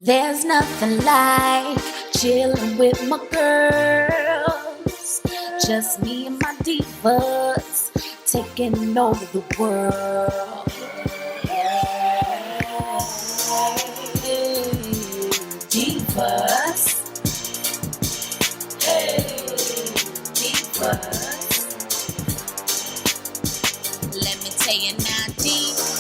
There's nothing like chilling with my girls. Just me and my divas taking over the world. Divas. Hey, divas. Let me tell you now, D-I-V-A-S.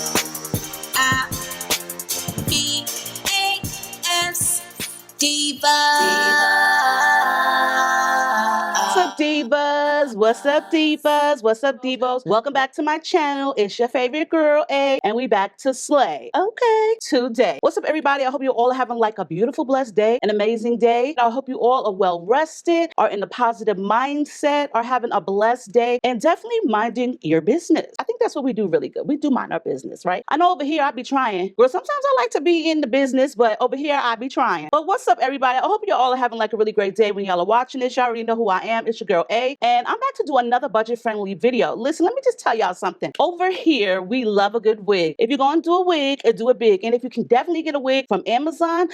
What's up, divas? What's up, divas? What's up, divos? Welcome back to my channel. It's your favorite girl, A, and we back to slay. Okay, today. What's up, everybody? I hope you all are having like a beautiful, blessed day, an amazing day. I hope you all are well rested, are in a positive mindset, are having a blessed day, and definitely minding your business. I think that's what we do really good. We do mind our business, right? I know over here I be trying. Girl, sometimes I like to be in the business, but over here I be trying. But what's up, everybody? I hope you all are having like a really great day when y'all are watching this. Y'all already know who I am. It's your girl A, and I'm back to do another budget-friendly video. Listen, let me just tell y'all something. Over here, we love a good wig. If you're gonna do a wig, do it big. And if you can definitely get a wig from Amazon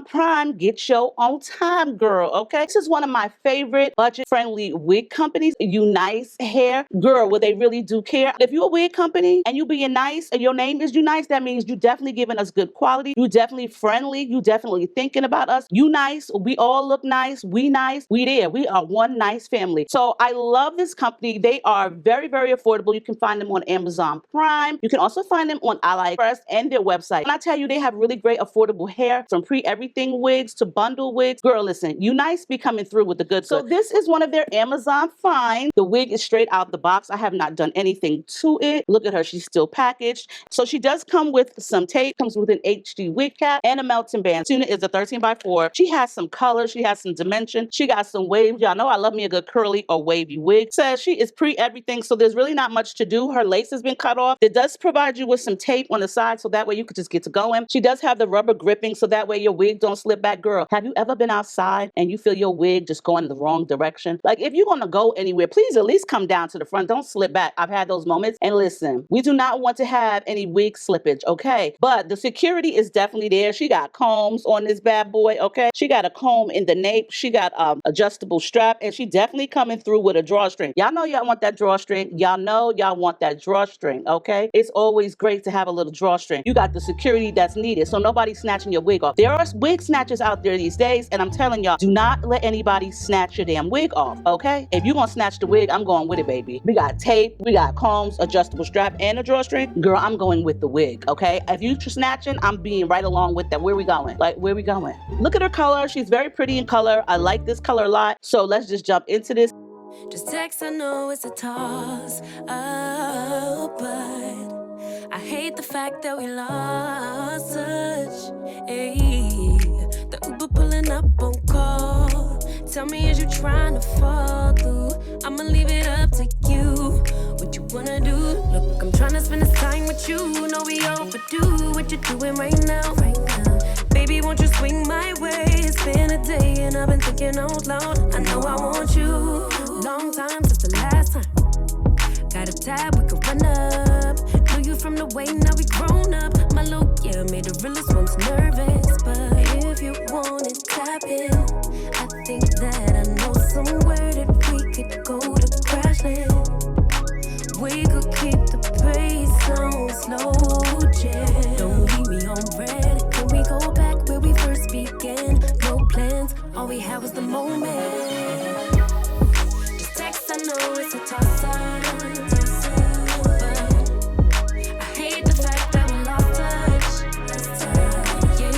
Prime, get your on time, girl, okay? This is one of my favorite budget-friendly wig companies, UNice Hair. Girl, where they really do care. If you're a wig company and you being nice and your name is UNice, that means you definitely giving us good quality. You definitely friendly. You definitely thinking about us. You nice. We all look nice. We nice. We there. We are one nice family. So I love this company. They are very, very affordable. You can find them on Amazon Prime. You can also find them on AliExpress and their website. And I tell you, they have really great affordable hair, from Pre-Everything wigs to bundle wigs. Girl, listen, UNice be coming through with the good. So this is one of their Amazon finds. The wig is straight out the box. I have not done anything to it. Look at her. She's still packaged. So she does come with some tape, comes with an HD wig cap and a melting band. Tuna is a 13x4. She has some color. She has some dimension. She got some waves. Y'all know I love me a good curly or wavy wig. Says she is pre-everything, so there's really not much to do. Her lace has been cut off. It does provide you with some tape on the side, so that way you could just get to going. She does have the rubber gripping, so that way your wig don't slip back. Girl, have you ever been outside and you feel your wig just going in the wrong direction? Like, if you're gonna go anywhere, please at least come down to the front. Don't slip back. I've had those moments. And listen, we do not want to have any wig slippage, okay? But the security is definitely there. She got combs on this bad boy, okay? She got a comb in the nape. She got adjustable strap, and she definitely coming through with a drawstring. Y'all know y'all want that drawstring. Y'all know y'all want that drawstring, okay? It's always great to have a little drawstring. You got the security that's needed, so nobody's snatching your wig off. There are wig snatchers out there these days, and I'm telling y'all, do not let anybody snatch your damn wig off, okay? If you're gonna snatch the wig, I'm going with it, baby. We got tape, we got combs, adjustable strap, and a drawstring. Girl, I'm going with the wig, okay? If you snatching, I'm being right along with that. Where we going? Like, where we going? Look at her color. She's very pretty in color. I like this color a lot. So let's just jump into this. Just text, I know it's a toss, oh, but I hate the fact that we lost touch. Ayy, the Uber pulling up on call. Tell me, is you trying to fall through? I'ma leave it up to you. What you wanna do? Look, I'm trying to spend this time with you. Know we overdue. What you doing right now? Baby, won't you swing my way? It's been a day and I've been thinking out loud. I know I want you. Long time since the last time. Got a tab, we can run up. Knew you from the way, now we grown up. My look, yeah, made the realest ones nervous. But if you want it, tap in. I think that I know somewhere that we could go to crash land. We could keep the pace on slow jam. Don't leave me on red. Can we go back where we first began? No plans, all we had was the moment. Just text, I know it's a toss-up. But I hate the fact that we lost touch. Yeah,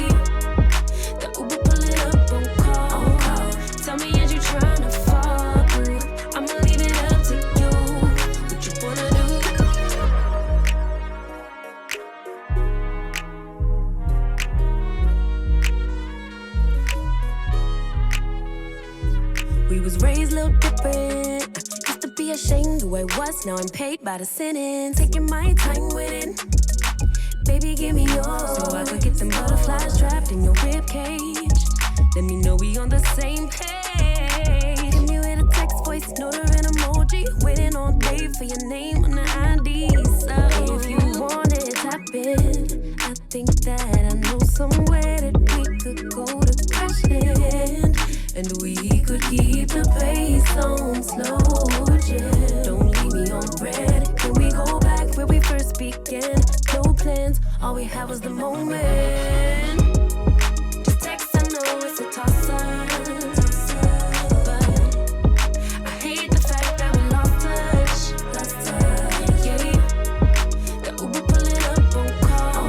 the Uber pulling up on call. Tell me, is you trying to fall through? I'ma leave it up to you. What you wanna do? We was raised a little different. Used to be ashamed who I was, now I'm paid by the sentence. Taking my time with it. Baby, give me yours, so I could get them butterflies trapped in your rib cage. Let me know we on the same page. Hit me with a text, voice note or an emoji. Waiting all day for your name on the ID. So if you want it, tap in. I think that I know somewhere that we slow jam. Don't leave me on red. Can we go back where we first began? No plans, all we had was the moment. Just text, I know it's a toss-up. But I hate the fact that we lost touch. Yeah, the Uber pulling up on call.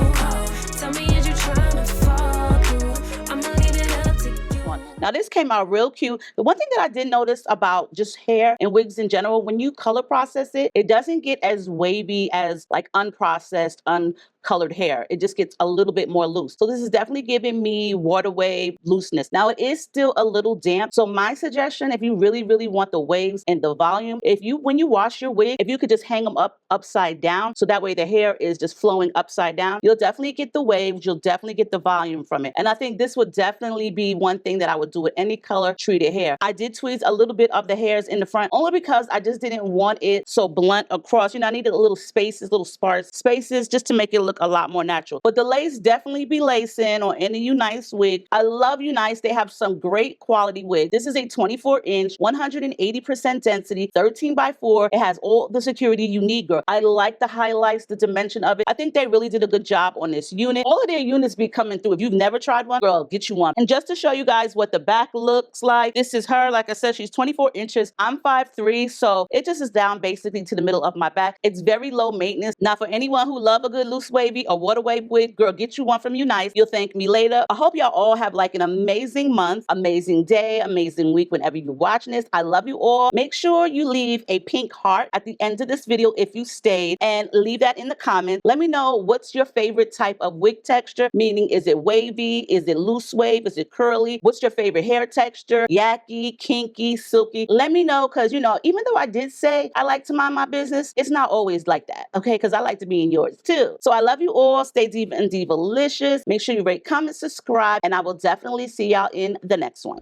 Tell me, is you trying to fall through? I'ma leave it up to you. Now this came out real cute. The one thing that I did notice about just hair and wigs in general, when you color process it, it doesn't get as wavy as like unprocessed, uncolored hair. It just gets a little bit more loose. So this is definitely giving me water wave looseness. Now it is still a little damp. So my suggestion, if you really, really want the waves and the volume, when you wash your wig, if you could just hang them upside down, so that way the hair is just flowing upside down, you'll definitely get the waves. You'll definitely get the volume from it. And I think this would definitely be one thing that I would do with any color treated hair. I did tweeze a little bit of the hairs in the front only because I just didn't want it so blunt across. You know, I needed little spaces, little sparse spaces just to make it look a lot more natural. But the lace definitely be lacing on any UNice wig. I love UNice. They have some great quality wigs. This is a 24-inch, 180% density, 13x4. It has all the security you need, girl. I like the highlights, the dimension of it. I think they really did a good job on this unit. All of their units be coming through. If you've never tried one, girl, get you one. And just to show you guys what the back looks like, this is her. Like I said, she's 24 inches. I'm 5'3", so it just is down basically to the middle of my back. It's very low maintenance. Now, for anyone who love a good loose wavy or water wave wig, girl, get you one from UNice. You'll thank me later. I hope y'all all have like an amazing month, amazing day, amazing week whenever you're watching this. I love you all. Make sure you leave a pink heart at the end of this video if you stayed, and leave that in the comments. Let me know what's your favorite type of wig texture, meaning is it wavy? Is it loose wave? Is it curly? What's your favorite hair texture? Yucky, kinky, silky? Let me know, because, you know, even though I did say I like to mind my business, it's not always like that, okay? Because I like to be in yours too. So I love you all. Stay diva and divalicious. Make sure you rate, comment, subscribe, and I will definitely see y'all in the next one.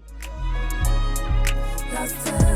Lost touch.